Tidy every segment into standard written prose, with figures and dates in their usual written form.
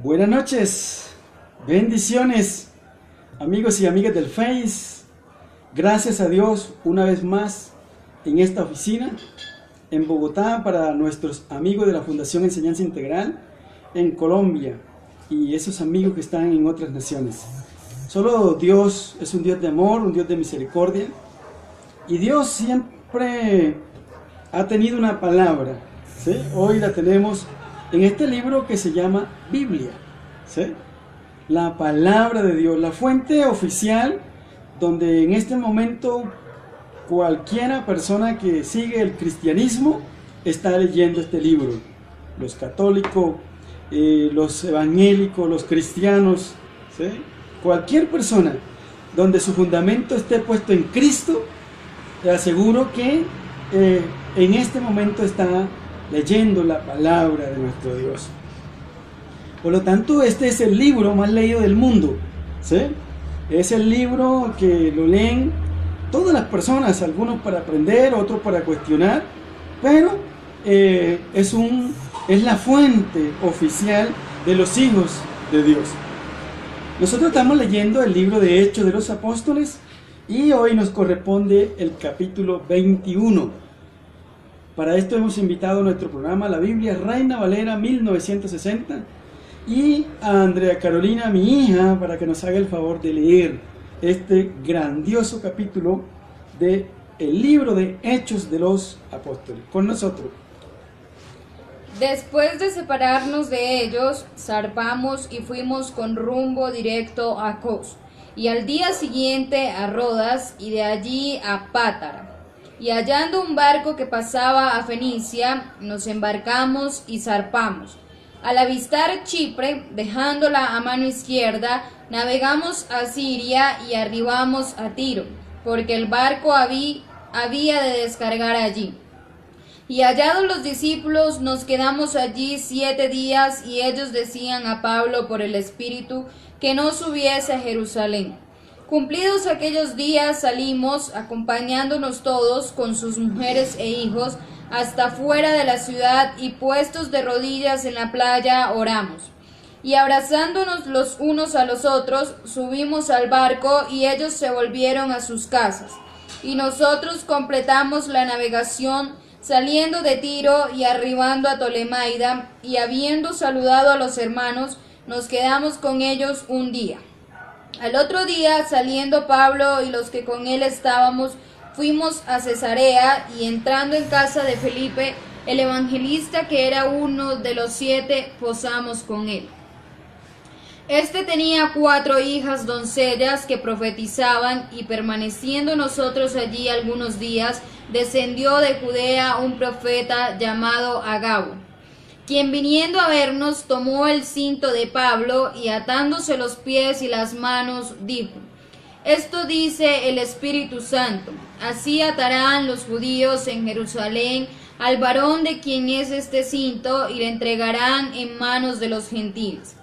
Buenas noches, bendiciones, amigos y amigas del Face. Gracias a Dios una vez más en esta oficina en Bogotá para nuestros amigos de la Fundación Enseñanza Integral en Colombia y esos amigos que están en otras naciones. Solo Dios es un Dios de amor, un Dios de misericordia, y Dios siempre ha tenido una palabra, ¿sí? Hoy la tenemos en este libro que se llama Biblia, ¿sí? La palabra de Dios, la fuente oficial donde en este momento cualquiera persona que sigue el cristianismo está leyendo este libro. Los católicos, los evangélicos, los cristianos, ¿sí? Cualquier persona donde su fundamento esté puesto en Cristo, te aseguro que en este momento está leyendo la palabra de nuestro Dios. Por lo tanto, este es el libro más leído del mundo, ¿sí? Es el libro que lo leen todas las personas, algunos para aprender, otros para cuestionar, pero es la fuente oficial de los hijos de Dios. Nosotros estamos leyendo el libro de Hechos de los Apóstoles y hoy nos corresponde el capítulo 21. Para esto hemos invitado a nuestro programa La Biblia Reina Valera 1960 y a Andrea Carolina, mi hija, para que nos haga el favor de leer este grandioso capítulo del libro de Hechos de los Apóstoles. Con nosotros. Después de separarnos de ellos, zarpamos y fuimos con rumbo directo a Cos, y al día siguiente a Rodas, y de allí a Pátara. Y hallando un barco que pasaba a Fenicia, nos embarcamos y zarpamos. Al avistar Chipre, dejándola a mano izquierda, navegamos a Siria y arribamos a Tiro, porque el barco había de descargar allí. Y hallados los discípulos, nos quedamos allí 7 días, y ellos decían a Pablo por el Espíritu que no subiese a Jerusalén. Cumplidos aquellos días salimos, acompañándonos todos con sus mujeres e hijos, hasta fuera de la ciudad, y puestos de rodillas en la playa oramos. Y abrazándonos los unos a los otros, subimos al barco, y ellos se volvieron a sus casas. Y nosotros completamos la navegación, saliendo de Tiro y arribando a Tolemaida, y habiendo saludado a los hermanos, nos quedamos con ellos un día. Al otro día, saliendo Pablo y los que con él estábamos, fuimos a Cesarea, y entrando en casa de Felipe, el evangelista, que era uno de los 7, posamos con él. Este tenía 4 hijas doncellas que profetizaban, y permaneciendo nosotros allí algunos días, descendió de Judea un profeta llamado Agabo, quien viniendo a vernos tomó el cinto de Pablo, y atándose los pies y las manos, dijo: Esto dice el Espíritu Santo: así atarán los judíos en Jerusalén al varón de quien es este cinto, y le entregarán en manos de los gentiles.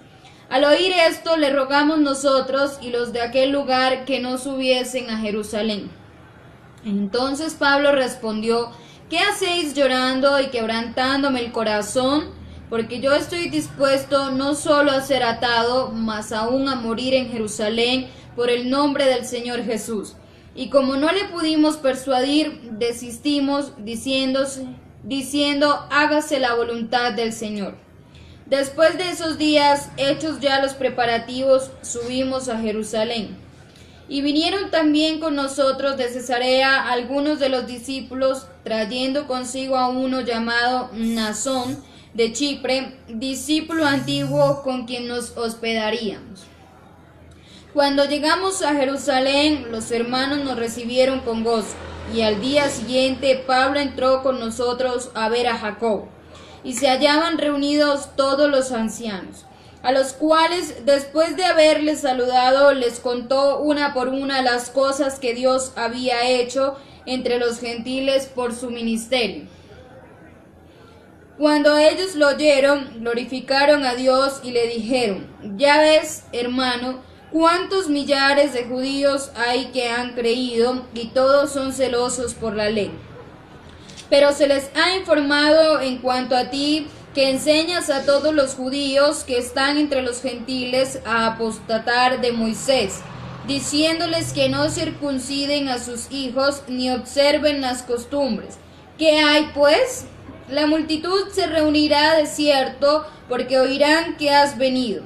Al oír esto, le rogamos nosotros y los de aquel lugar que no subiesen a Jerusalén. Entonces Pablo respondió: ¿Qué hacéis llorando y quebrantándome el corazón? Porque yo estoy dispuesto no solo a ser atado, mas aún a morir en Jerusalén por el nombre del Señor Jesús. Y como no le pudimos persuadir, desistimos, diciendo: hágase la voluntad del Señor. Después de esos días, hechos ya los preparativos, subimos a Jerusalén. Y vinieron también con nosotros de Cesarea algunos de los discípulos, trayendo consigo a uno llamado Mnasón de Chipre, discípulo antiguo con quien nos hospedaríamos. Cuando llegamos a Jerusalén, los hermanos nos recibieron con gozo, y al día siguiente Pablo entró con nosotros a ver a Jacobo, y se hallaban reunidos todos los ancianos, a los cuales, después de haberles saludado, les contó una por una las cosas que Dios había hecho entre los gentiles por su ministerio. Cuando ellos lo oyeron, glorificaron a Dios y le dijeron: Ya ves, hermano, cuántos millares de judíos hay que han creído, y todos son celosos por la ley. Pero se les ha informado en cuanto a ti que enseñas a todos los judíos que están entre los gentiles a apostatar de Moisés, diciéndoles que no circunciden a sus hijos ni observen las costumbres. ¿Qué hay, pues? La multitud se reunirá de cierto, porque oirán que has venido.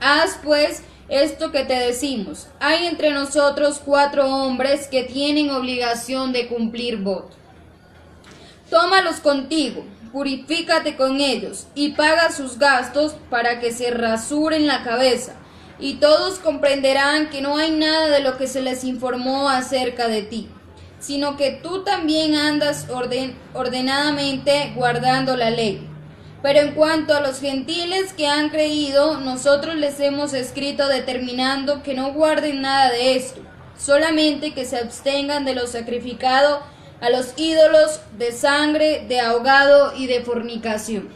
Haz, pues, esto que te decimos. Hay entre nosotros 4 hombres que tienen obligación de cumplir voto. Tómalos contigo, purifícate con ellos, y paga sus gastos para que se rasuren la cabeza, y todos comprenderán que no hay nada de lo que se les informó acerca de ti, sino que tú también andas ordenadamente guardando la ley. Pero en cuanto a los gentiles que han creído, nosotros les hemos escrito determinando que no guarden nada de esto, solamente que se abstengan de lo sacrificado a los ídolos, de sangre, de ahogado y de fornicación.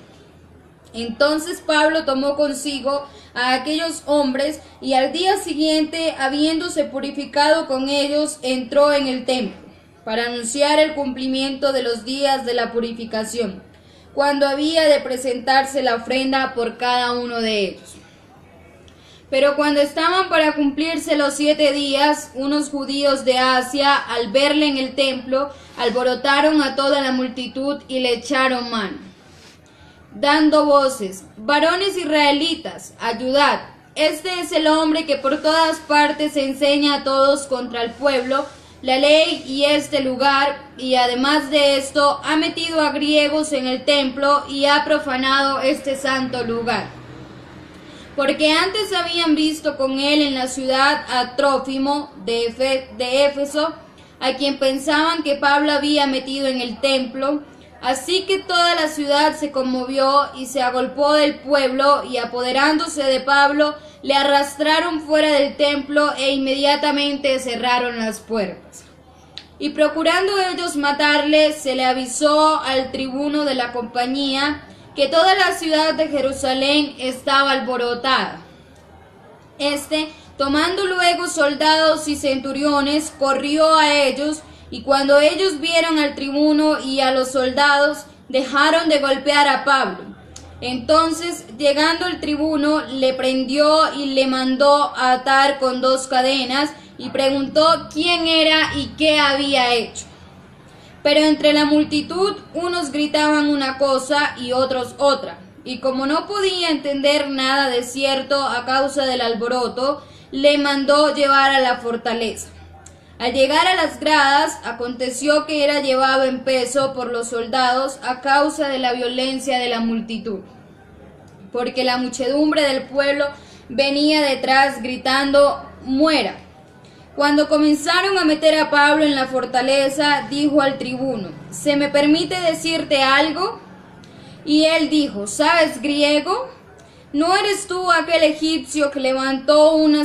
Entonces Pablo tomó consigo a aquellos hombres y al día siguiente, habiéndose purificado con ellos, entró en el templo para anunciar el cumplimiento de los días de la purificación, cuando había de presentarse la ofrenda por cada uno de ellos. Pero cuando estaban para cumplirse los 7 días, unos judíos de Asia, al verle en el templo, alborotaron a toda la multitud y le echaron mano, dando voces: varones israelitas, ayudad. Este es el hombre que por todas partes enseña a todos contra el pueblo la ley y este lugar, y además de esto ha metido a griegos en el templo y ha profanado este santo lugar. Porque antes habían visto con él en la ciudad a Trófimo de Éfeso, a quien pensaban que Pablo había metido en el templo. Así que toda la ciudad se conmovió y se agolpó del pueblo, y apoderándose de Pablo, le arrastraron fuera del templo e inmediatamente cerraron las puertas. Y procurando ellos matarle, se le avisó al tribuno de la compañía que toda la ciudad de Jerusalén estaba alborotada. Tomando luego soldados y centuriones, corrió a ellos, y cuando ellos vieron al tribuno y a los soldados, dejaron de golpear a Pablo. Entonces, llegando el tribuno, le prendió y le mandó a atar con 2 cadenas, y preguntó quién era y qué había hecho. Pero entre la multitud unos gritaban una cosa y otros otra, y como no podía entender nada de cierto a causa del alboroto, le mandó llevar a la fortaleza. Al llegar a las gradas, aconteció que era llevado en peso por los soldados a causa de la violencia de la multitud, porque la muchedumbre del pueblo venía detrás gritando: ¡muera! Cuando comenzaron a meter a Pablo en la fortaleza, dijo al tribuno: ¿se me permite decirte algo? Y él dijo: ¿sabes griego? ¿No eres tú aquel egipcio que levantó una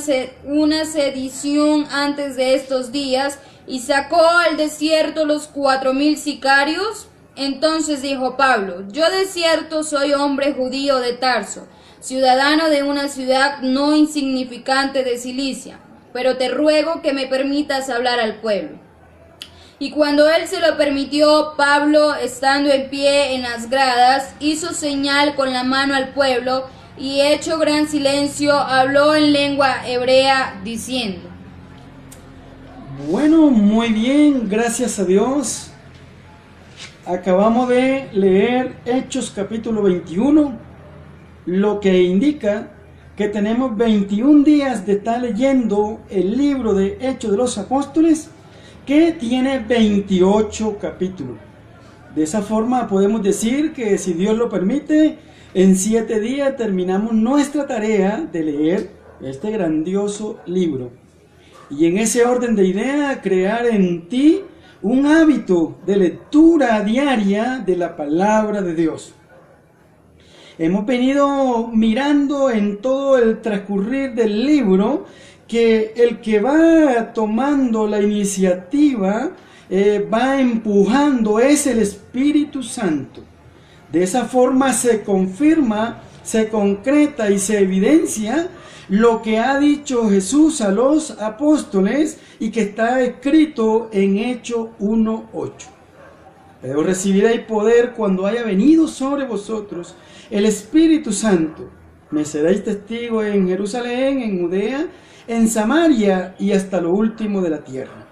sedición antes de estos días y sacó al desierto los 4,000 sicarios? Entonces dijo Pablo: yo de cierto soy hombre judío de Tarso, ciudadano de una ciudad no insignificante de Cilicia, pero te ruego que me permitas hablar al pueblo. Y cuando él se lo permitió, Pablo, estando en pie en las gradas, hizo señal con la mano al pueblo, y hecho gran silencio, habló en lengua hebrea, diciendo: Bueno, muy bien, gracias a Dios. Acabamos de leer Hechos capítulo 21, lo que indica que tenemos 21 días de estar leyendo el libro de Hechos de los Apóstoles, que tiene 28 capítulos. De esa forma podemos decir que, si Dios lo permite, en 7 días terminamos nuestra tarea de leer este grandioso libro. Y en ese orden de idea, crear en ti un hábito de lectura diaria de la palabra de Dios. Hemos venido mirando en todo el transcurrir del libro que el que va tomando la iniciativa, va empujando, es el Espíritu Santo. De esa forma se confirma, se concreta y se evidencia lo que ha dicho Jesús a los apóstoles y que está escrito en Hechos 1:8. Pero recibiréis poder cuando haya venido sobre vosotros el Espíritu Santo. Me seréis testigos en Jerusalén, en Judea, en Samaria y hasta lo último de la tierra.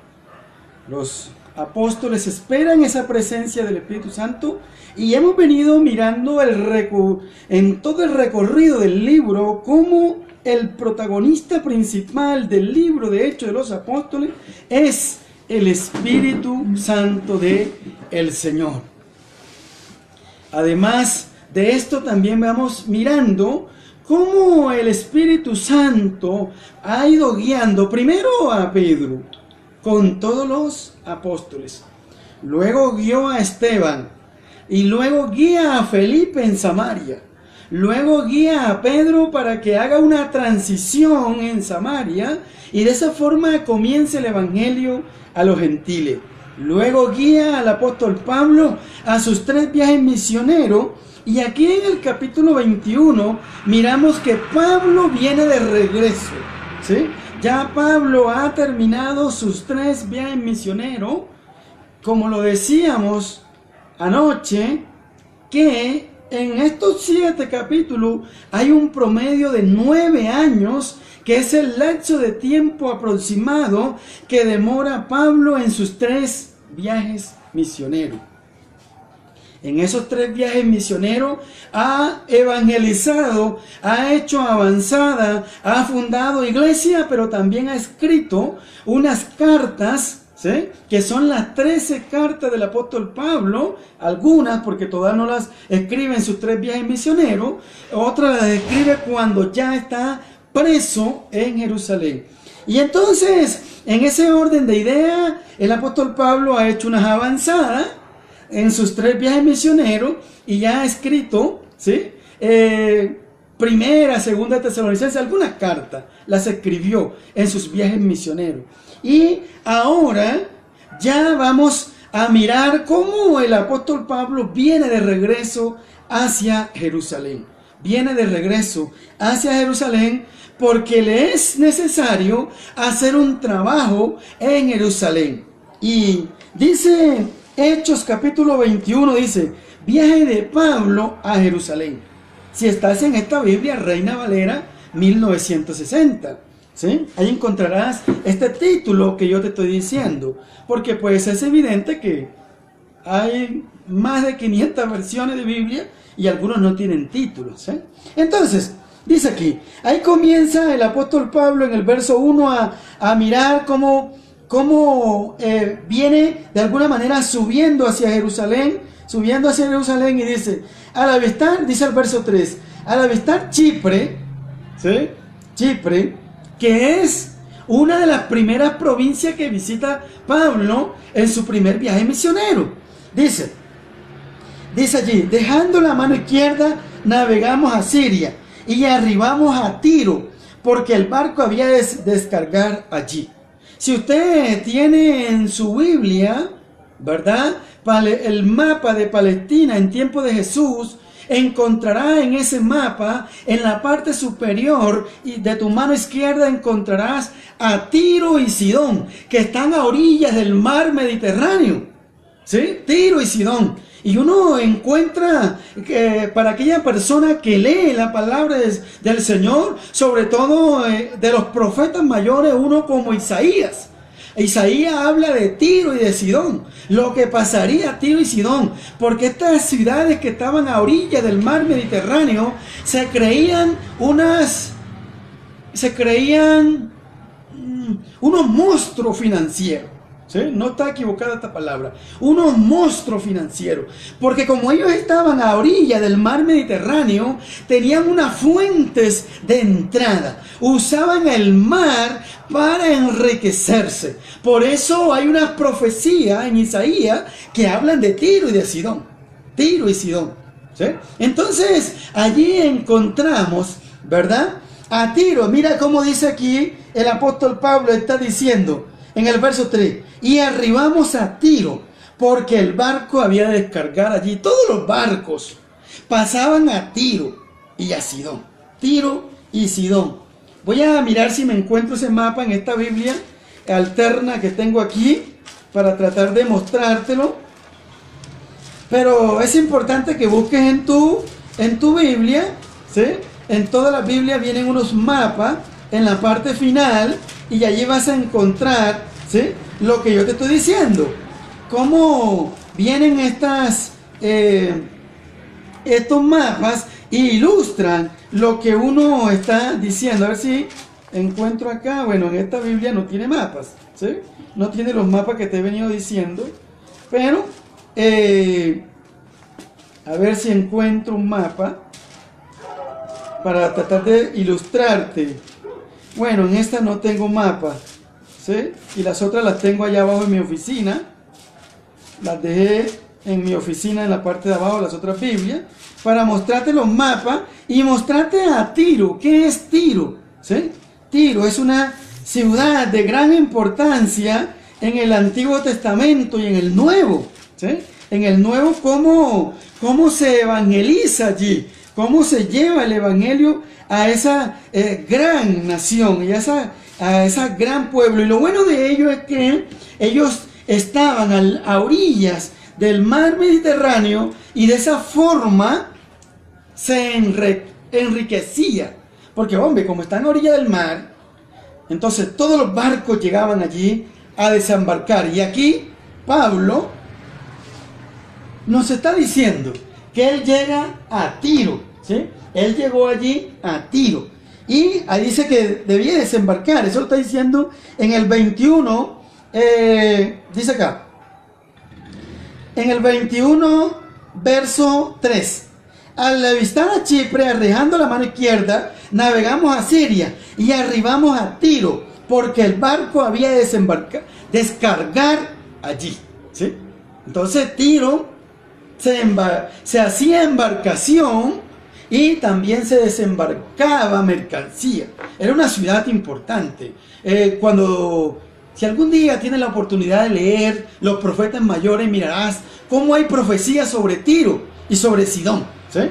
Los apóstoles esperan esa presencia del Espíritu Santo y hemos venido mirando en todo el recorrido del libro cómo el protagonista principal del libro de Hechos de los Apóstoles es el Espíritu Santo de el Señor. Además de esto también vamos mirando cómo el Espíritu Santo ha ido guiando primero a Pedro con todos los apóstoles, luego guió a Esteban y luego guía a Felipe en Samaria, luego guía a Pedro para que haga una transición en Samaria y de esa forma comience el evangelio a los gentiles. Luego guía al apóstol Pablo a sus 3 viajes misioneros. Y aquí en el capítulo 21 miramos que Pablo viene de regreso, ¿sí? Ya Pablo ha terminado sus 3 viajes misioneros, como lo decíamos anoche, que en estos 7 capítulos hay un promedio de 9 años, que es el lapso de tiempo aproximado que demora Pablo en sus 3 viajes misioneros. En esos 3 viajes misioneros ha evangelizado, ha hecho avanzada, ha fundado iglesia, pero también ha escrito unas cartas, ¿sí?, que son las 13 cartas del apóstol Pablo, algunas porque todas no las escribe en sus 3 viajes misioneros, otras las escribe cuando ya está preso en Jerusalén. Y entonces, en ese orden de ideas, el apóstol Pablo ha hecho unas avanzadas en sus 3 viajes misioneros y ya ha escrito, ¿sí?, Primera, Segunda Tesalonicenses, algunas cartas las escribió en sus viajes misioneros. Y ahora ya vamos a mirar cómo el apóstol Pablo viene de regreso hacia Jerusalén. Viene de regreso hacia Jerusalén porque le es necesario hacer un trabajo en Jerusalén. Y dice Hechos capítulo 21, dice, viaje de Pablo a Jerusalén. Si estás en esta Biblia, Reina Valera 1960, ¿sí?, ahí encontrarás este título que yo te estoy diciendo, porque pues es evidente que hay más de 500 versiones de Biblia y algunos no tienen títulos, ¿sí? Entonces, dice aquí, ahí comienza el apóstol Pablo en el verso 1 a mirar cómo viene de alguna manera subiendo hacia Jerusalén y dice, al avistar, dice el verso 3, al avistar Chipre, ¿sí?, Chipre, que es una de las primeras provincias que visita Pablo en su primer viaje misionero. Dice allí, dejando la mano izquierda, navegamos a Siria y arribamos a Tiro, porque el barco había de descargar allí. Si usted tiene en su Biblia, ¿verdad?, el mapa de Palestina en tiempo de Jesús, encontrará en ese mapa, en la parte superior y de tu mano izquierda encontrarás a Tiro y Sidón, que están a orillas del mar Mediterráneo, ¿sí? Tiro y Sidón. Y uno encuentra que para aquella persona que lee la palabra del Señor, sobre todo de los profetas mayores, uno como Isaías. Isaías habla de Tiro y de Sidón, lo que pasaría a Tiro y Sidón, porque estas ciudades que estaban a orillas del mar Mediterráneo se creían unos monstruos financieros. ¿Sí? No está equivocada esta palabra. Unos monstruos financieros. Porque como ellos estaban a orilla del mar Mediterráneo, tenían unas fuentes de entrada. Usaban el mar para enriquecerse. Por eso hay unas profecías en Isaías que hablan de Tiro y de Sidón. Tiro y Sidón. ¿Sí? Entonces, allí encontramos, ¿verdad?, a Tiro. Mira cómo dice aquí el apóstol Pablo, está diciendo en el verso 3, y arribamos a Tiro, porque el barco había de descargar allí. Todos los barcos pasaban a Tiro y a Sidón. Tiro y Sidón. Voy a mirar si me encuentro ese mapa en esta Biblia alterna que tengo aquí, para tratar de mostrártelo. Pero es importante que busques en tu Biblia, ¿sí? En toda la Biblia vienen unos mapas en la parte final y allí vas a encontrar, ¿sí?, lo que yo te estoy diciendo. Cómo vienen estos mapas e ilustran lo que uno está diciendo. A ver si encuentro acá. Bueno, en esta Biblia no tiene mapas, ¿sí? No tiene los mapas que te he venido diciendo. Pero, a ver si encuentro un mapa para tratar de ilustrarte. Bueno, en esta no tengo mapa, ¿sí? Y las otras las tengo allá abajo en mi oficina. Las dejé en mi oficina en la parte de abajo, las otras Biblias, para mostrarte los mapas y mostrarte a Tiro. ¿Qué es Tiro? ¿Sí? Tiro es una ciudad de gran importancia en el Antiguo Testamento y en el Nuevo, ¿sí? En el Nuevo, cómo se evangeliza allí, cómo se lleva el evangelio a esa gran nación y a ese gran pueblo. Y lo bueno de ello es que ellos estaban a orillas del mar Mediterráneo y de esa forma se enriquecía. Porque, hombre, como están a orilla del mar, entonces todos los barcos llegaban allí a desembarcar. Y aquí Pablo nos está diciendo que él llega a Tiro, ¿sí? Él llegó allí a Tiro. Y ahí dice que debía desembarcar. Eso lo está diciendo en el 21, dice acá. En el 21, verso 3. Al avistar a Chipre, arrejando la mano izquierda, navegamos a Siria y arribamos a Tiro, porque el barco había de descargar allí, ¿sí? Entonces Tiro se hacía embarcación y también se desembarcaba mercancía. Era una ciudad importante. Si algún día tienes la oportunidad de leer los profetas mayores, mirarás cómo hay profecías sobre Tiro y sobre Sidón, ¿sí?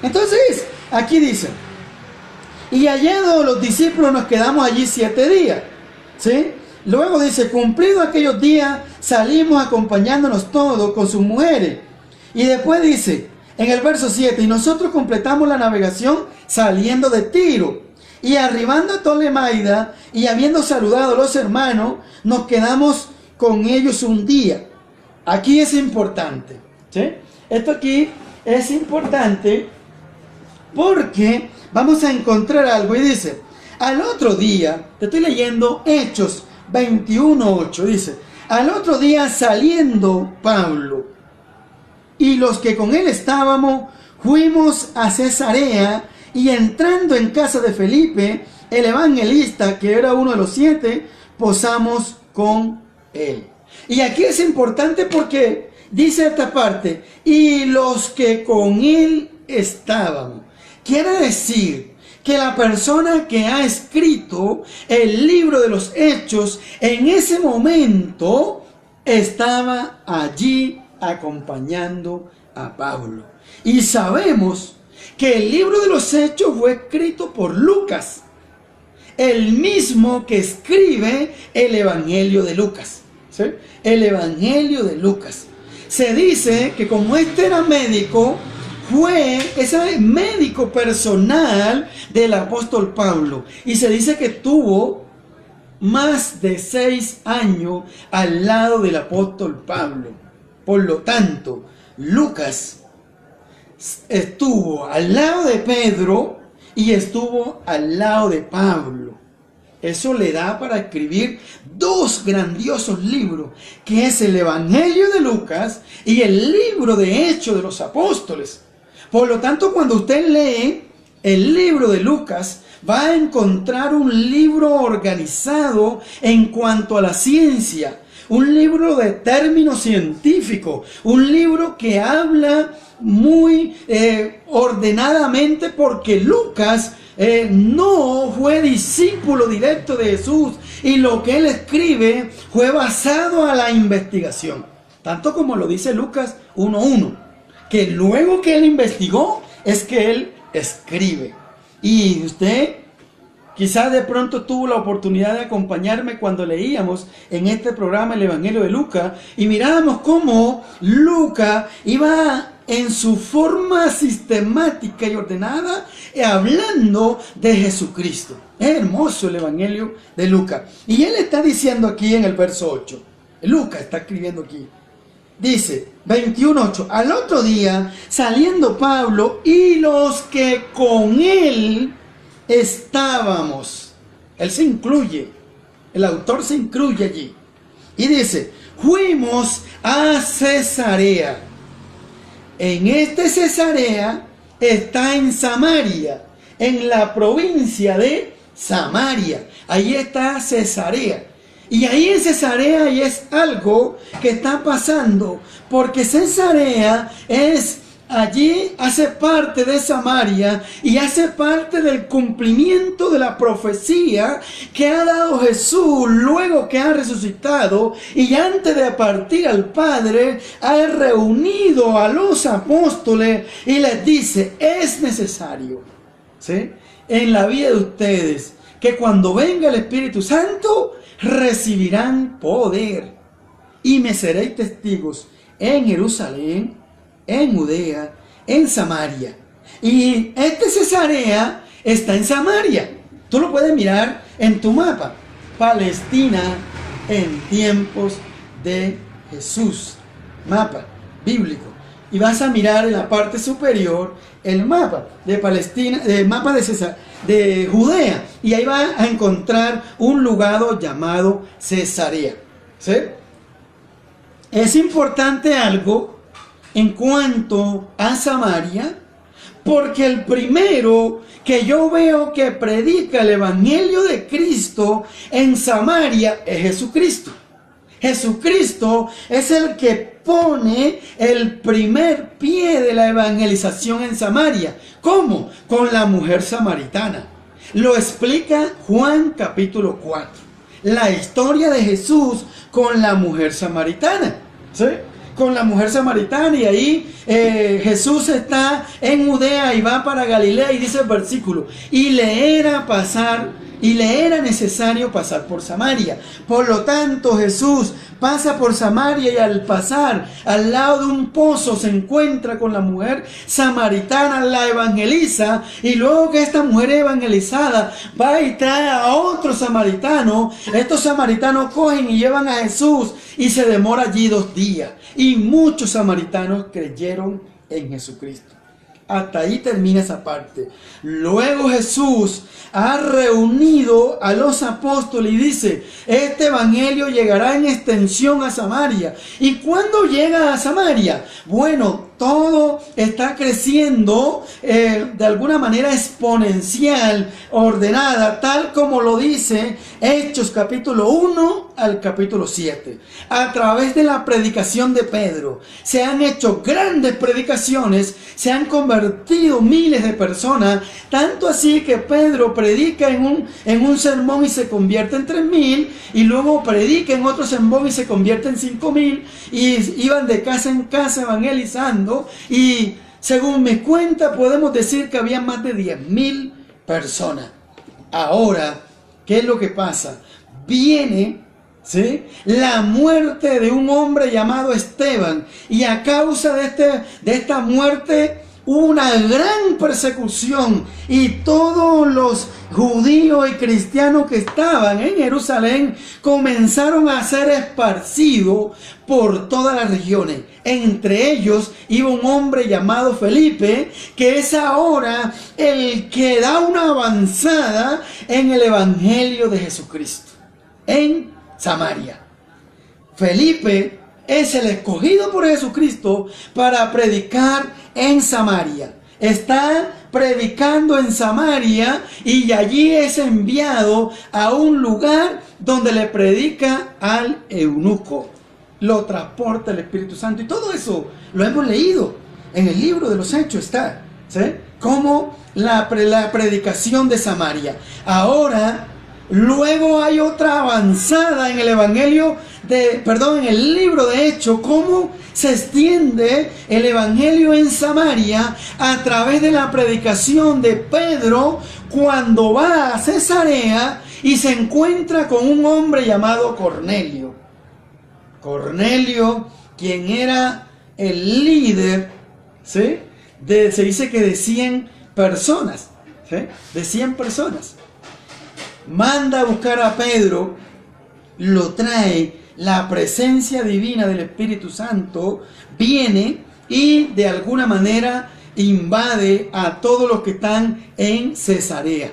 Entonces, aquí dice: y hallados los discípulos nos quedamos allí 7 días, ¿sí? Luego dice: cumplidos aquellos días, salimos acompañándonos todos con sus mujeres. Y después dice, en el verso 7, y nosotros completamos la navegación saliendo de Tiro. Y arribando a Tolemaida, y habiendo saludado a los hermanos, nos quedamos con ellos un día. Aquí es importante, ¿sí? Esto aquí es importante porque vamos a encontrar algo. Y dice, al otro día, te estoy leyendo Hechos 21:8, dice, al otro día saliendo Pablo y los que con él estábamos, fuimos a Cesarea, y entrando en casa de Felipe, el evangelista, que era uno de los 7, posamos con él. Y aquí es importante porque dice esta parte, y los que con él estábamos. Quiere decir que la persona que ha escrito el libro de los Hechos, en ese momento estaba allí acompañando a Pablo. Y sabemos que el libro de los Hechos fue escrito por Lucas, el mismo que escribe el Evangelio de Lucas, ¿sí? El Evangelio de Lucas. Se dice que como este era médico, fue ese médico personal del apóstol Pablo. Y se dice que tuvo más de 6 años al lado del apóstol Pablo. Por lo tanto, Lucas estuvo al lado de Pedro y estuvo al lado de Pablo. Eso le da para escribir 2 grandiosos libros, que es el Evangelio de Lucas y el libro de Hechos de los Apóstoles. Por lo tanto, cuando usted lee el libro de Lucas, va a encontrar un libro organizado en cuanto a la ciencia, un libro de términos científicos, un libro que habla muy ordenadamente, porque Lucas no fue discípulo directo de Jesús, y lo que él escribe fue basado a la investigación, tanto como lo dice Lucas 1:1, que luego que él investigó es que él escribe. Y usted Quizás de pronto tuvo la oportunidad de acompañarme cuando leíamos en este programa el Evangelio de Lucas y mirábamos cómo Lucas iba en su forma sistemática y ordenada hablando de Jesucristo. Es hermoso el Evangelio de Lucas. Y él está diciendo aquí en el verso 8. Lucas está escribiendo aquí. Dice, 21:8, al otro día, saliendo Pablo y los que con él estábamos. Él se incluye, el autor se incluye allí. Y dice, fuimos a Cesarea. En este Cesarea está en Samaria, en la provincia de Samaria. Ahí está Cesarea. Y ahí en Cesarea ahí es algo que está pasando, porque Cesarea es, allí hace parte de Samaria y hace parte del cumplimiento de la profecía que ha dado Jesús luego que ha resucitado y antes de partir al Padre ha reunido a los apóstoles y les dice, es necesario, ¿sí?, en la vida de ustedes que cuando venga el Espíritu Santo recibirán poder y me seréis testigos en Jerusalén, en Judea, en Samaria. Y este Cesarea está en Samaria. Tú lo puedes mirar en tu mapa. Palestina en tiempos de Jesús. Mapa bíblico. Y vas a mirar en la parte superior el mapa de Palestina, el mapa de Judea. Y ahí vas a encontrar un lugar llamado Cesarea. ¿Sí? Es importante algo en cuanto a Samaria, porque el primero que yo veo que predica el Evangelio de Cristo en Samaria es Jesucristo. Jesucristo es el que pone el primer pie de la evangelización en Samaria. ¿Cómo? Con la mujer samaritana. Lo explica Juan capítulo 4. La historia de Jesús con la mujer samaritana. ¿Sí? Con la mujer samaritana, y ahí Jesús está en Judea y va para Galilea, y dice el versículo, y le era necesario pasar por Samaria. Por lo tanto, Jesús pasa por Samaria y al pasar al lado de un pozo se encuentra con la mujer samaritana, la evangeliza, y luego que esta mujer evangelizada va y trae a otro samaritano, estos samaritanos cogen y llevan a Jesús y se demora allí 2 días. Y muchos samaritanos creyeron en Jesucristo. Hasta ahí termina esa parte. Luego Jesús ha reunido a los apóstoles y dice, este evangelio llegará en extensión a Samaria. ¿Y cuándo llega a Samaria? Bueno, todo está creciendo de alguna manera exponencial, ordenada, tal como lo dice Hechos capítulo 1 al capítulo 7. A través de la predicación de Pedro se han hecho grandes predicaciones, se han convertido miles de personas, tanto así que Pedro predica en un sermón y se convierte en 3,000, y luego predica en otro sermón y se convierte en 5,000, y iban de casa en casa evangelizando. Y según mi cuenta podemos decir que había más de 10,000 personas. Ahora, ¿qué es lo que pasa? Viene, ¿sí?, la muerte de un hombre llamado Esteban, y a causa de esta muerte hubo una gran persecución, y todos los judíos y cristianos que estaban en Jerusalén comenzaron a ser esparcidos por todas las regiones. Entre ellos iba un hombre llamado Felipe, que es ahora el que da una avanzada en el Evangelio de Jesucristo en Samaria. Felipe es el escogido por Jesucristo para predicar en Samaria. Está predicando en Samaria y allí es enviado a un lugar donde le predica al eunuco. Lo transporta el Espíritu Santo, y todo eso lo hemos leído en el libro de los Hechos, está, ¿sí?, como la predicación de Samaria. Ahora, luego hay otra avanzada en el Evangelio en el libro de Hechos, cómo se extiende el evangelio en Samaria a través de la predicación de Pedro cuando va a Cesarea y se encuentra con un hombre llamado Cornelio. Cornelio, quien era el líder, ¿sí? Se dice que de 100 personas, ¿sí? De 100 personas. Manda a buscar a Pedro, lo trae, la presencia divina del Espíritu Santo viene y de alguna manera invade a todos los que están en Cesarea.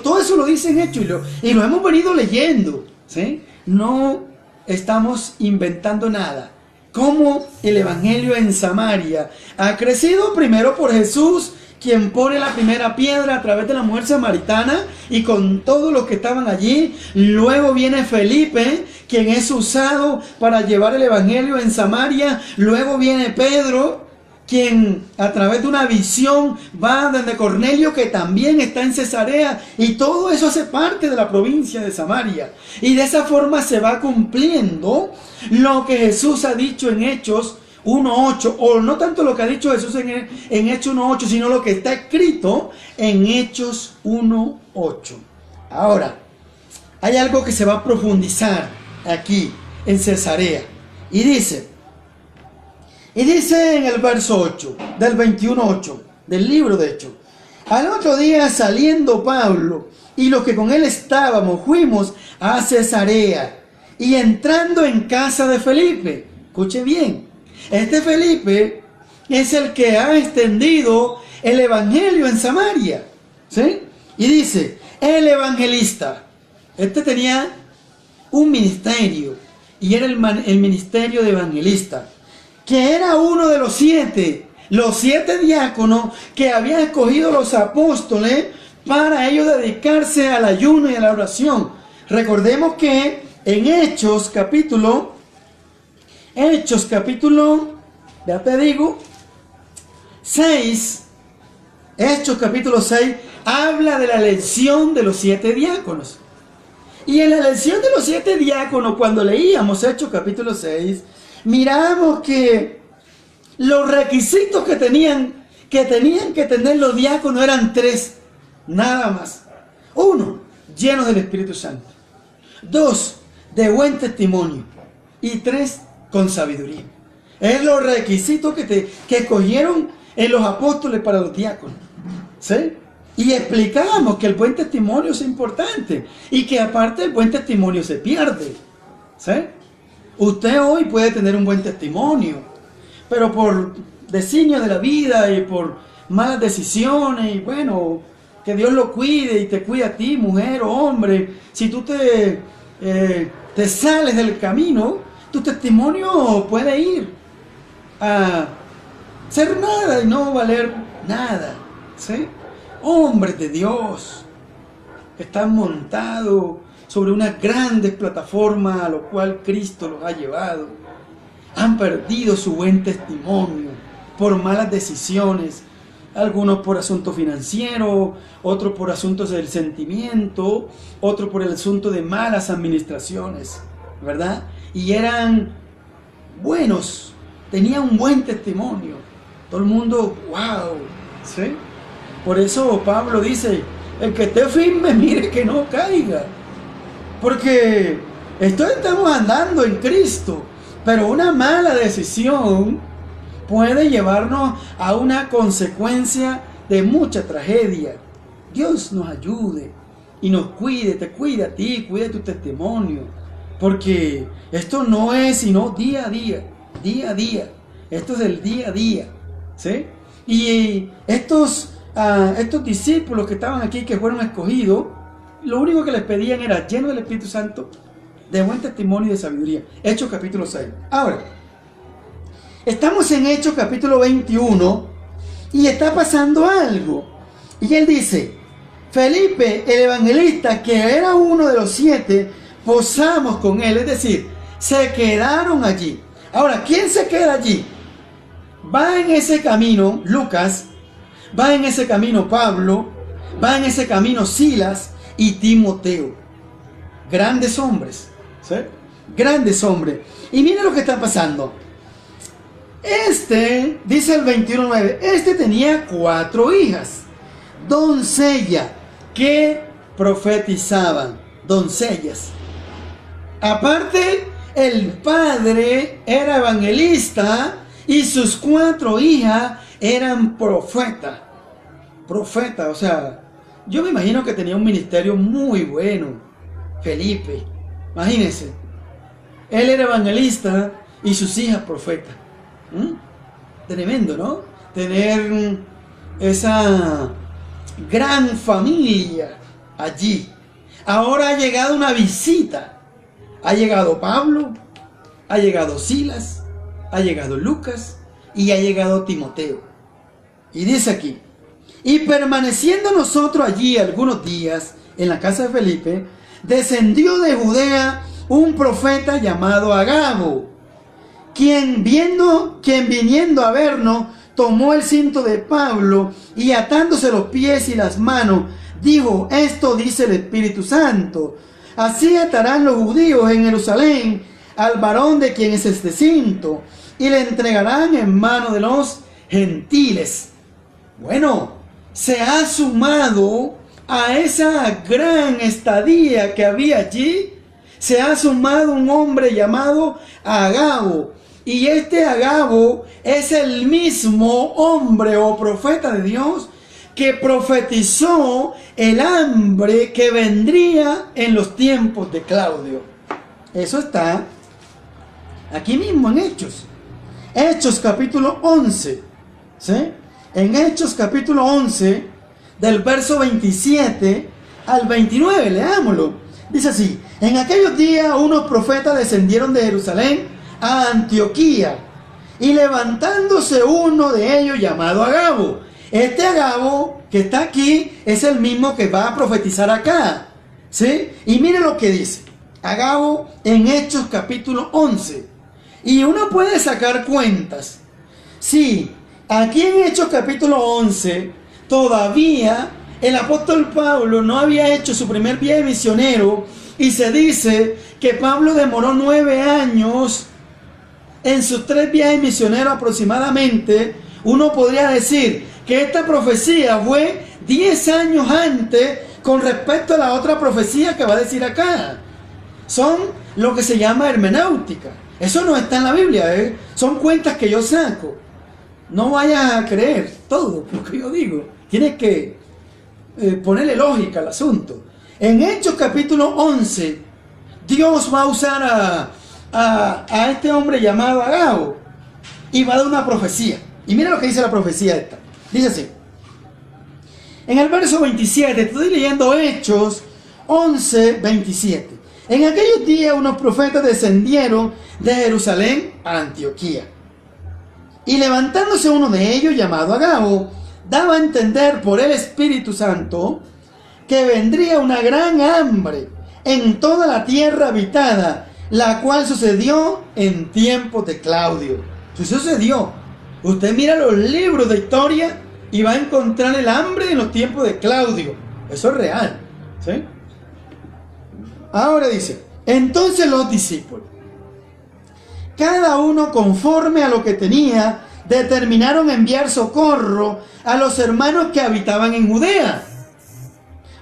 Todo eso lo dice en Hechos y lo hemos venido leyendo, ¿sí? No estamos inventando nada. Cómo el evangelio en Samaria ha crecido primero por Jesús, quien pone la primera piedra a través de la mujer samaritana y con todos los que estaban allí. Luego viene Felipe, quien es usado para llevar el evangelio en Samaria. Luego viene Pedro, quien a través de una visión va desde Cornelio, que también está en Cesarea, y todo eso hace parte de la provincia de Samaria. Y de esa forma se va cumpliendo lo que Jesús ha dicho en Hechos 1.8, o no tanto lo que ha dicho Jesús en Hechos 1.8, sino lo que está escrito en Hechos 1.8. Ahora, hay algo que se va a profundizar aquí en Cesarea, y dice en el verso 8 del 21.8 del libro de Hechos: al otro día, saliendo Pablo y los que con él estábamos, fuimos a Cesarea, y entrando en casa de Felipe. Escuche bien, este Felipe es el que ha extendido el evangelio en Samaria, ¿sí? Y dice, el evangelista, este tenía un ministerio, y era el ministerio de evangelista, que era uno de los siete diáconos que habían escogido los apóstoles para ellos dedicarse al ayuno y a la oración. Recordemos que en Hechos capítulo, ya te digo, 6, Hechos capítulo 6, habla de la elección de los 7 diáconos. Y en la elección de los 7 diáconos, cuando leíamos Hechos capítulo 6, miramos que los requisitos que tenían que tener los diáconos eran 3, nada más. 1, llenos del Espíritu Santo. 2, de buen testimonio. Y 3, con sabiduría. Es los requisitos que escogieron en los apóstoles para los diáconos, ¿sí? Y explicábamos que el buen testimonio es importante y que aparte el buen testimonio se pierde, ¿sí? Usted hoy puede tener un buen testimonio, pero por designios de la vida y por malas decisiones, y bueno, que Dios lo cuide y te cuide a ti, mujer o hombre. Si tú te sales del camino, tu testimonio puede ir a ser nada y no valer nada, ¿sí? Hombres de Dios que están montados sobre unas grandes plataformas a lo cual Cristo los ha llevado, han perdido su buen testimonio por malas decisiones, algunos por asuntos financieros, otros por asuntos del sentimiento, otros por el asunto de malas administraciones, ¿verdad? Y eran buenos, tenían un buen testimonio. Todo el mundo, wow, ¿sí? Por eso Pablo dice, el que esté firme, mire que no caiga. Porque estamos andando en Cristo, pero una mala decisión puede llevarnos a una consecuencia de mucha tragedia. Dios nos ayude y nos cuide, te cuide a ti, cuide tu testimonio. Porque esto no es sino día a día, día a día. Esto es el día a día, ¿sí? Y estos discípulos que estaban aquí, que fueron escogidos, lo único que les pedían era lleno del Espíritu Santo, de buen testimonio y de sabiduría. Hechos capítulo 6. Ahora, estamos en Hechos capítulo 21 y está pasando algo. Y él dice, Felipe, el evangelista, que era uno de los 7, posamos con él, es decir, se quedaron allí. Ahora, ¿quién se queda allí? Va en ese camino Lucas, va en ese camino Pablo, va en ese camino Silas y Timoteo. Grandes hombres, ¿sí? grandes hombres. Y miren lo que está pasando. Dice el 21:9, tenía 4 hijas, doncellas, que profetizaban, doncellas. Aparte, el padre era evangelista y sus 4 hijas eran profetas. Profeta, o sea, yo me imagino que tenía un ministerio muy bueno, Felipe. Imagínense, él era evangelista y sus hijas profetas. Tremendo, ¿no? Tener esa gran familia allí. Ahora ha llegado una visita. Ha llegado Pablo, ha llegado Silas, ha llegado Lucas y ha llegado Timoteo. Y dice aquí, y permaneciendo nosotros allí algunos días en la casa de Felipe, descendió de Judea un profeta llamado Agabo, quien viniendo a vernos, tomó el cinto de Pablo y atándose los pies y las manos, dijo, esto dice el Espíritu Santo, así atarán los judíos en Jerusalén al varón de quien es este cinto, y le entregarán en mano de los gentiles. Bueno, se ha sumado a esa gran estadía que había allí, se ha sumado un hombre llamado Agabo. Y este Agabo es el mismo hombre o profeta de Dios que profetizó el hambre que vendría en los tiempos de Claudio. Eso está aquí mismo en Hechos. Hechos capítulo 11. ¿Sí? En Hechos capítulo 11, del verso 27 al 29, leámoslo. Dice así, en aquellos días unos profetas descendieron de Jerusalén a Antioquía, y levantándose uno de ellos llamado Agabo. Este Agabo que está aquí es el mismo que va a profetizar acá, ¿sí? Y mire lo que dice Agabo en Hechos capítulo 11. Y uno puede sacar cuentas. Sí, aquí en Hechos capítulo 11 todavía el apóstol Pablo no había hecho su primer viaje misionero, y se dice que Pablo demoró 9 años en sus 3 viajes misioneros aproximadamente. Uno podría decir que esta profecía fue 10 años antes con respecto a la otra profecía que va a decir acá. Son lo que se llama hermenéutica. Eso no está en la Biblia, ¿eh? Son cuentas que yo saco. No vayas a creer todo lo que yo digo. Tienes que ponerle lógica al asunto. En Hechos capítulo 11, Dios va a usar a este hombre llamado Agabo y va a dar una profecía. Y mira lo que dice la profecía esta. Dice así. En el verso 27, estoy leyendo Hechos 11, 27. En aquellos días unos profetas descendieron de Jerusalén a Antioquía. Y levantándose uno de ellos, llamado Agabo, daba a entender por el Espíritu Santo que vendría una gran hambre en toda la tierra habitada, la cual sucedió en tiempos de Claudio. Sucedió. Usted mira los libros de historia y va a encontrar el hambre en los tiempos de Claudio. Eso es real, ¿sí? Ahora dice, entonces los discípulos, cada uno conforme a lo que tenía, determinaron enviar socorro a los hermanos que habitaban en Judea,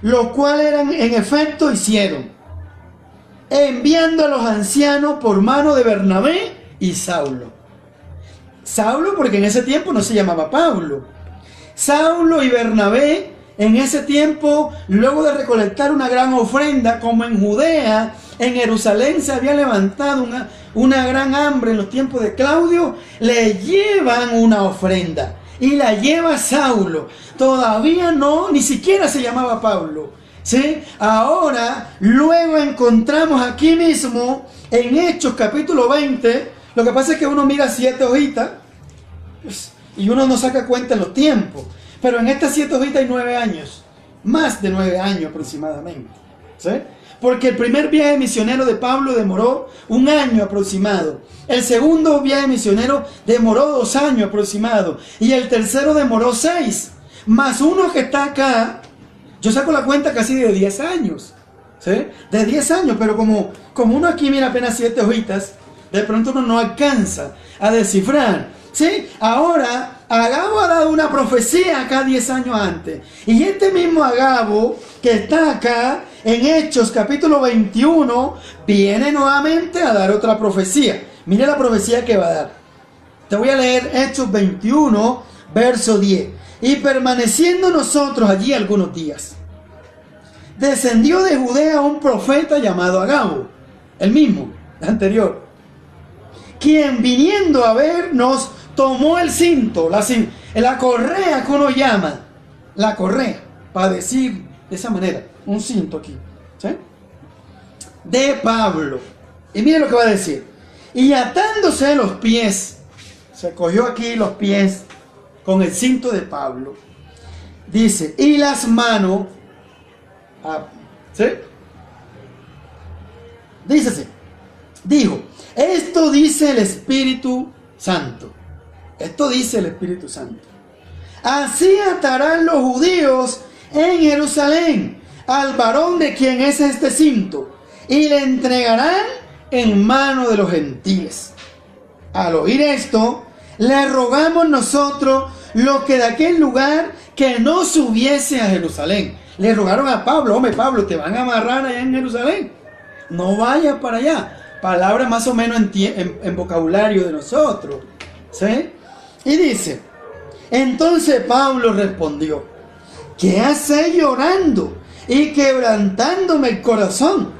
lo cual en efecto hicieron, enviando a los ancianos por mano de Bernabé y Saulo. Saulo porque en ese tiempo no se llamaba Pablo. Saulo y Bernabé en ese tiempo, luego de recolectar una gran ofrenda, como en Judea, en Jerusalén se había levantado una gran hambre en los tiempos de Claudio, le llevan una ofrenda y la lleva Saulo. Todavía no, ni siquiera se llamaba Pablo, ¿sí? Ahora, luego encontramos aquí mismo en Hechos capítulo 20, lo que pasa es que uno mira 7 hojitas y uno no saca cuenta en los tiempos, pero en estas 7 hojitas hay 9 años, más de 9 años aproximadamente, ¿sí? Porque el primer viaje misionero de Pablo demoró 1 año aproximado. El segundo viaje misionero demoró 2 años aproximado. Y el tercero demoró 6. Más uno que está acá, yo saco la cuenta casi de 10 años. ¿sí? De 10 años, pero como uno aquí mira apenas 7 hojitas, de pronto uno no alcanza a descifrar, ¿sí? Ahora, Agabo ha dado una profecía acá 10 años antes. Y este mismo Agabo, que está acá en Hechos capítulo 21, viene nuevamente a dar otra profecía. Mire la profecía que va a dar. Te voy a leer Hechos 21, verso 10. Y permaneciendo nosotros allí algunos días, descendió de Judea un profeta llamado Agabo, el mismo, el anterior, quien viniendo a vernos tomó el cinto, la correa que uno llama, la correa, para decir de esa manera, un cinto aquí, ¿sí? De Pablo. Y mire lo que va a decir. Y atándose los pies, se cogió aquí los pies con el cinto de Pablo, dice, y las manos, ¿sí? Dícese, dijo, esto dice el Espíritu Santo. Esto dice el Espíritu Santo. Así atarán los judíos en Jerusalén al varón de quien es este cinto, y le entregarán en mano de los gentiles. Al oír esto, le rogamos nosotros lo que de aquel lugar que no subiese a Jerusalén. Le rogaron a Pablo, hombre Pablo, te van a amarrar allá en Jerusalén, no vayas para allá. Palabra más o menos en vocabulario de nosotros, ¿sí? Y dice, entonces Pablo respondió, ¿qué hacéis llorando y quebrantándome el corazón?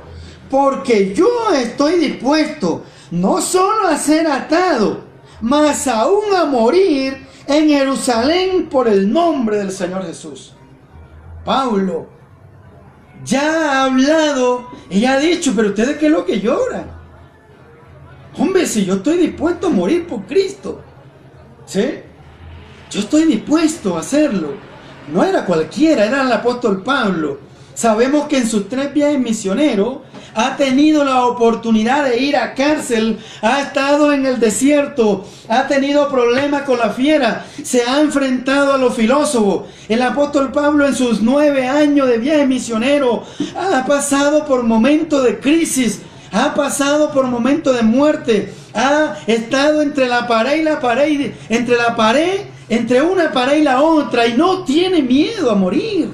Porque yo estoy dispuesto no solo a ser atado, mas aún a morir en Jerusalén por el nombre del Señor Jesús. Pablo ya ha hablado y ha dicho, pero ustedes ¿qué es lo que lloran? Hombre, si yo estoy dispuesto a morir por Cristo, ¿sí? Yo estoy dispuesto a hacerlo. No era cualquiera, era el apóstol Pablo. Sabemos que en sus 3 viajes misioneros ha tenido la oportunidad de ir a cárcel, ha estado en el desierto, ha tenido problemas con la fiera, se ha enfrentado a los filósofos. El apóstol Pablo en sus 9 años de viaje misionero ha pasado por momentos de crisis, ha pasado por momentos de muerte, ha estado entre la pared y la pared, entre una pared y la otra, y no tiene miedo a morir.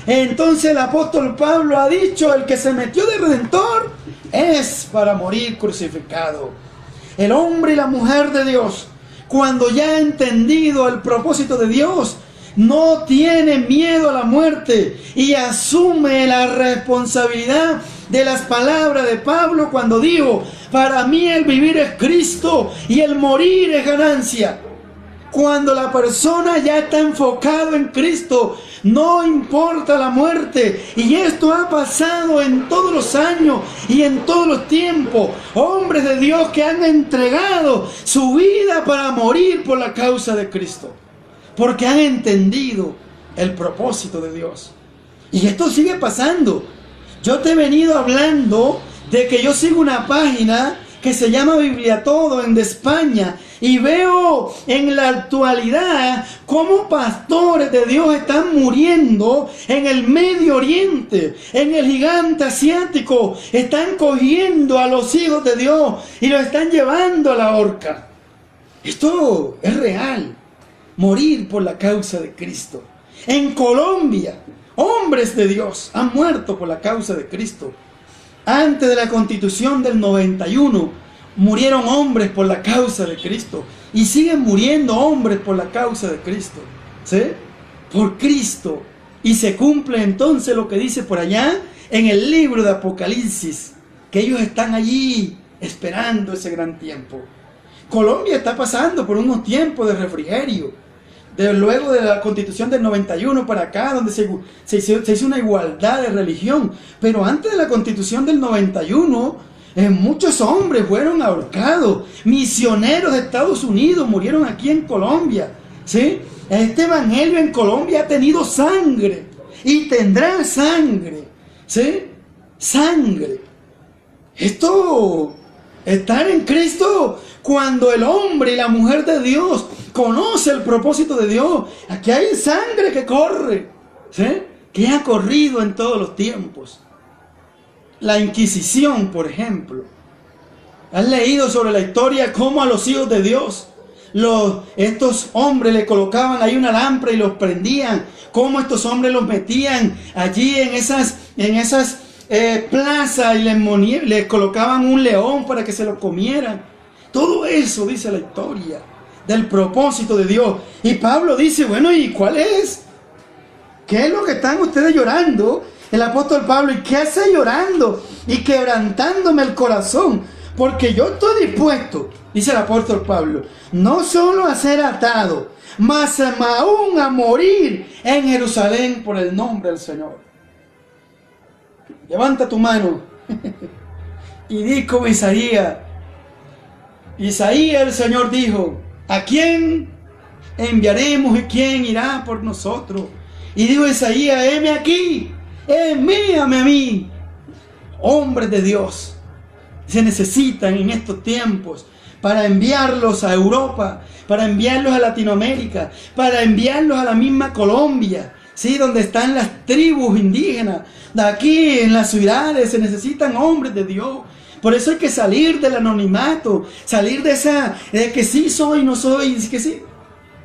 Entonces el apóstol Pablo ha dicho, el que se metió de redentor es para morir crucificado. El hombre y la mujer de Dios, cuando ya ha entendido el propósito de Dios, no tiene miedo a la muerte y asume la responsabilidad de las palabras de Pablo cuando dijo, para mí el vivir es Cristo y el morir es ganancia. Cuando la persona ya está enfocado en Cristo, no importa la muerte. Y esto ha pasado en todos los años y en todos los tiempos. Hombres de Dios que han entregado su vida para morir por la causa de Cristo, porque han entendido el propósito de Dios. Y esto sigue pasando. Yo te he venido hablando de que yo sigo una página que se llama Biblia Todo en de España, y veo en la actualidad cómo pastores de Dios están muriendo en el Medio Oriente, en el gigante asiático. Están cogiendo a los hijos de Dios y los están llevando a la horca. Esto es real. Morir por la causa de Cristo. En Colombia, hombres de Dios han muerto por la causa de Cristo. Antes de la Constitución del 91, murieron hombres por la causa de Cristo. Y siguen muriendo hombres por la causa de Cristo. ¿Sí? Por Cristo. Y se cumple entonces lo que dice por allá en el libro de Apocalipsis, que ellos están allí esperando ese gran tiempo. Colombia está pasando por unos tiempos de refrigerio. Luego de la Constitución del 91 para acá, donde se hizo una igualdad de religión. Pero antes de la Constitución del 91, muchos hombres fueron ahorcados. Misioneros de Estados Unidos murieron aquí en Colombia, ¿sí? Este evangelio en Colombia ha tenido sangre y tendrá sangre, ¿sí? Sangre. Esto, estar en Cristo, cuando el hombre y la mujer de Dios conoce el propósito de Dios, aquí hay sangre que corre, ¿sí? Que ha corrido en todos los tiempos. la Inquisición, por ejemplo. ¿Has leído sobre la historia cómo a los hijos de Dios estos hombres le colocaban ahí una lámpara y los prendían? Cómo estos hombres los metían allí en esas plazas y les colocaban un león para que se lo comieran. Todo eso dice la historia del propósito de Dios. Y Pablo dice, bueno, ¿y cuál es? ¿Qué es lo que están ustedes llorando? El apóstol Pablo, ¿y qué hace llorando y quebrantándome el corazón? Porque yo estoy dispuesto, dice el apóstol Pablo, no solo a ser atado, mas aún a morir en Jerusalén por el nombre del Señor. Levanta tu mano y di como Isaías. Isaías, el Señor dijo, ¿a quién enviaremos y quién irá por nosotros? Y dijo Isaías, heme aquí, envíame a mí. Hombres de Dios se necesitan en estos tiempos para enviarlos a Europa, para enviarlos a Latinoamérica, para enviarlos a la misma Colombia, ¿sí? Donde están las tribus indígenas. De aquí en las ciudades se necesitan hombres de Dios. Por eso hay que salir del anonimato, salir de que sí soy, no soy, que sí,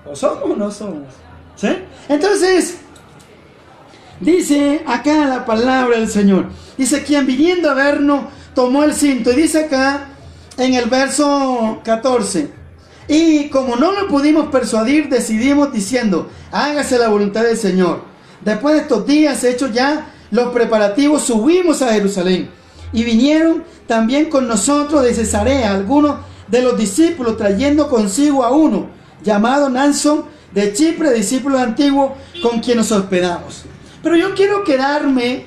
o somos o no somos, ¿sí? Entonces, dice acá la palabra del Señor, dice, quien viniendo a vernos tomó el cinto, y dice acá en el verso 14, y como no lo pudimos persuadir, decidimos diciendo, hágase la voluntad del Señor. Después de estos días hechos ya los preparativos, subimos a Jerusalén, y vinieron también con nosotros de Cesarea algunos de los discípulos, trayendo consigo a uno llamado Mnason de Chipre, discípulo antiguo, con quien nos hospedamos. Pero yo quiero quedarme,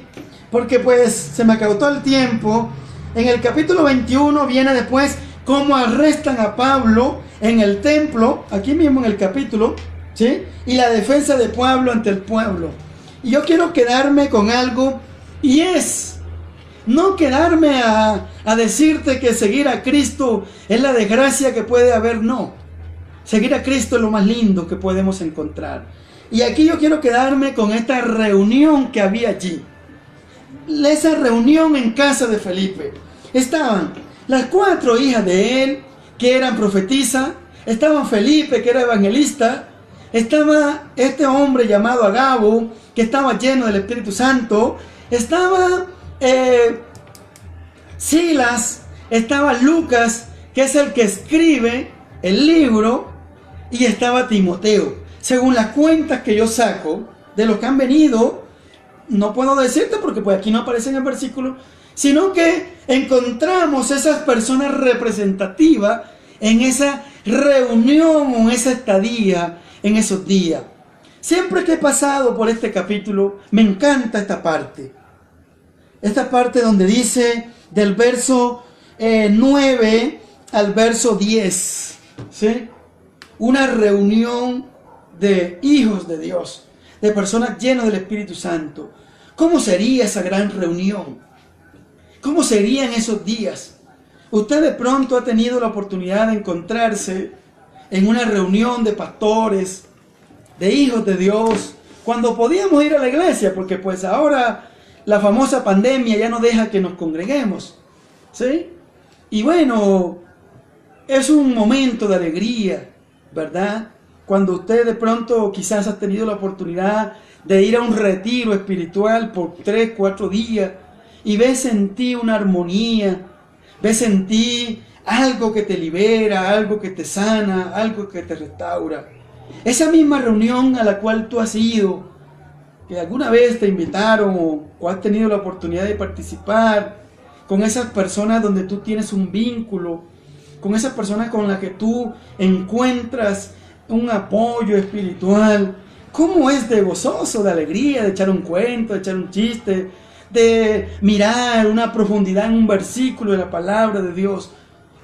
porque pues se me acabó el tiempo. En el capítulo 21 viene después cómo arrestan a Pablo en el templo, aquí mismo en el capítulo, ¿sí? Y la defensa de Pablo ante el pueblo. Y yo quiero quedarme con algo, y es no quedarme a decirte que seguir a Cristo es la desgracia que puede haber, no. Seguir a Cristo es lo más lindo que podemos encontrar. Y aquí yo quiero quedarme con esta reunión que había allí. Esa reunión en casa de Felipe. Estaban las 4 hijas de él, que eran profetisas. Estaban Felipe, que era evangelista. Estaba este hombre llamado Agabo, que estaba lleno del Espíritu Santo. Estaba Silas, estaba Lucas, que es el que escribe el libro, y estaba Timoteo. Según las cuentas que yo saco de los que han venido, no puedo decirte porque pues aquí no aparece en el versículo, sino que encontramos esas personas representativas en esa reunión o en esa estadía en esos días. Siempre que he pasado por este capítulo, me encanta esta parte. Esta parte donde dice del verso 9 al verso 10, ¿sí? Una reunión de hijos de Dios, de personas llenas del Espíritu Santo. ¿Cómo sería esa gran reunión? ¿Cómo serían esos días? Usted de pronto ha tenido la oportunidad de encontrarse en una reunión de pastores, de hijos de Dios, cuando podíamos ir a la iglesia, porque pues ahora la famosa pandemia ya no deja que nos congreguemos, ¿sí? Y bueno, es un momento de alegría, ¿verdad? Cuando usted de pronto quizás ha tenido la oportunidad de ir a un retiro espiritual por 3, 4 días y ves en ti una armonía, ves en ti algo que te libera, algo que te sana, algo que te restaura. Esa misma reunión a la cual tú has ido, que alguna vez te invitaron o has tenido la oportunidad de participar, con esas personas donde tú tienes un vínculo, con esas personas con las que tú encuentras un apoyo espiritual. ¿Cómo es de gozoso, de alegría, de echar un cuento, de echar un chiste, de mirar una profundidad en un versículo de la palabra de Dios?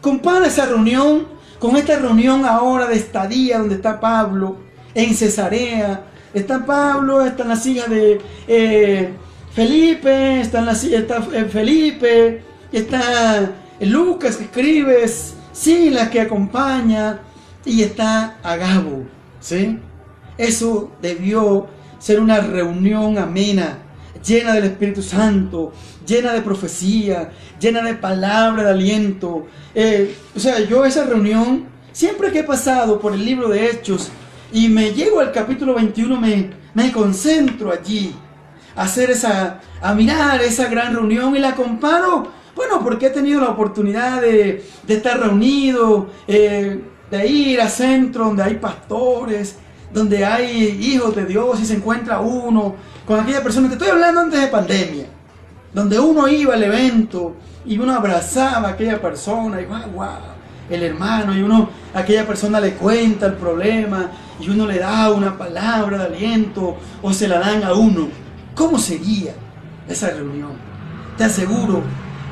Compara esa reunión con esta reunión ahora de estadía donde está Pablo en Cesarea. Está Pablo, están las hijas de Felipe, está Felipe, está Lucas que escribe, Silas que acompaña, y está Agabo, ¿sí? Eso debió ser una reunión amena, llena del Espíritu Santo, llena de profecía, llena de palabra de aliento. Yo esa reunión, siempre que he pasado por el libro de Hechos y me llego al capítulo 21, me concentro allí a mirar esa gran reunión y la comparo, bueno, porque he tenido la oportunidad de estar reunido, de ir a centros donde hay pastores, donde hay hijos de Dios y se encuentra uno con aquella persona. Te estoy hablando antes de pandemia, donde uno iba al evento y uno abrazaba a aquella persona y wow, el hermano, y uno a aquella persona le cuenta el problema y uno le da una palabra de aliento o se la dan a uno. ¿Cómo sería esa reunión? Te aseguro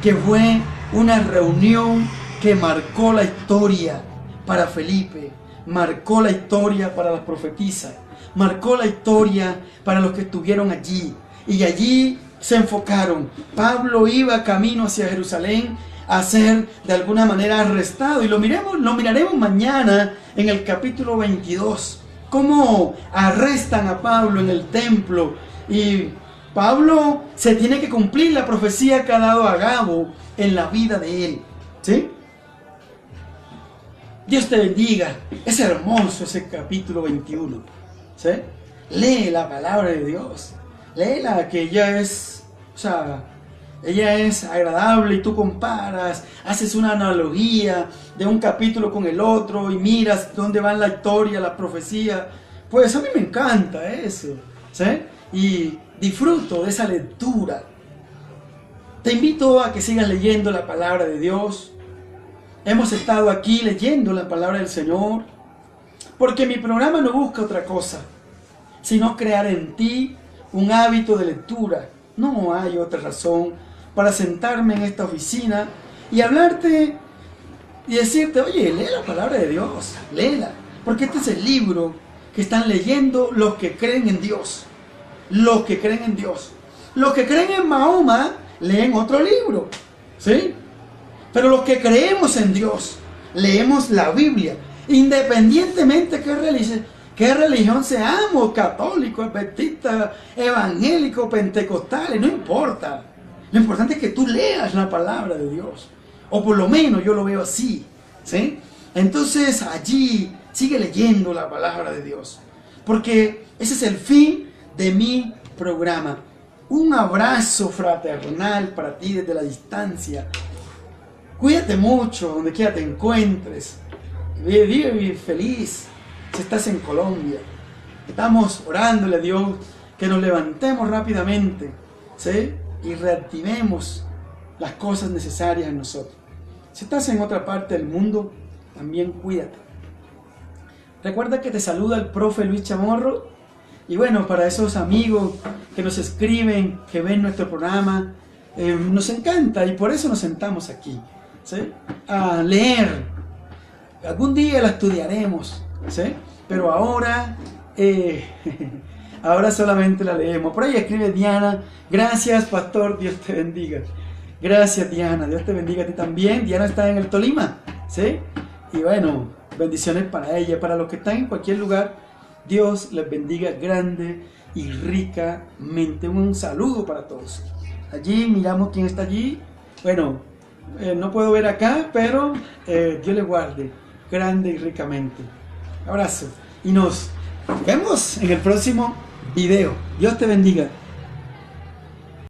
que fue una reunión que marcó la historia para Felipe, marcó la historia para las profetisas, marcó la historia para los que estuvieron allí. Y allí se enfocaron. Pablo iba camino hacia Jerusalén a ser de alguna manera arrestado. Y lo miraremos mañana en el capítulo 22. Cómo arrestan a Pablo en el templo. Y Pablo se tiene que cumplir la profecía que ha dado Agabo en la vida de él. ¿Sí? Dios te bendiga. Es hermoso ese capítulo 21. ¿Sí? Lee la palabra de Dios. Léela, que ella es agradable y tú comparas, haces una analogía de un capítulo con el otro y miras dónde va la historia, la profecía. Pues a mí me encanta eso, ¿sí? Y disfruto de esa lectura. Te invito a que sigas leyendo la palabra de Dios. Hemos estado aquí leyendo la palabra del Señor, porque mi programa no busca otra cosa, sino crear en ti un hábito de lectura. No hay otra razón para sentarme en esta oficina y hablarte y decirte, oye, lee la palabra de Dios, léela, porque este es el libro que están leyendo los que creen en Dios. Los que creen en Dios. Los que creen en Mahoma leen otro libro, ¿sí? Pero los que creemos en Dios leemos la Biblia, independientemente qué religión seamos, católicos, adventistas, evangélicos, pentecostales, no importa. Lo importante es que tú leas la palabra de Dios, o por lo menos yo lo veo así, ¿sí? Entonces allí sigue leyendo la palabra de Dios, porque ese es el fin de mi programa. Un abrazo fraternal para ti desde la distancia. Cuídate mucho donde quiera te encuentres. Vive feliz si estás en Colombia. Estamos orándole a Dios que nos levantemos rápidamente, ¿sí? Y reactivemos las cosas necesarias en nosotros. Si estás en otra parte del mundo, también cuídate. Recuerda que te saluda el profe Luis Chamorro. Y bueno, para esos amigos que nos escriben, que ven nuestro programa, nos encanta y por eso nos sentamos aquí, ¿sí? A leer. Algún día la estudiaremos, ¿sí? Pero ahora solamente la leemos. Por ahí escribe Diana. Gracias, pastor, Dios te bendiga. Gracias, Diana, Dios te bendiga a ti también. Diana está en el Tolima, ¿sí? Y bueno, bendiciones para ella, para los que están en cualquier lugar. Dios les bendiga grande y ricamente. Un saludo para todos. Allí miramos quién está allí. Bueno, no puedo ver acá, pero Dios les guarde grande y ricamente. Abrazo. Y nos vemos en el próximo video. Dios te bendiga.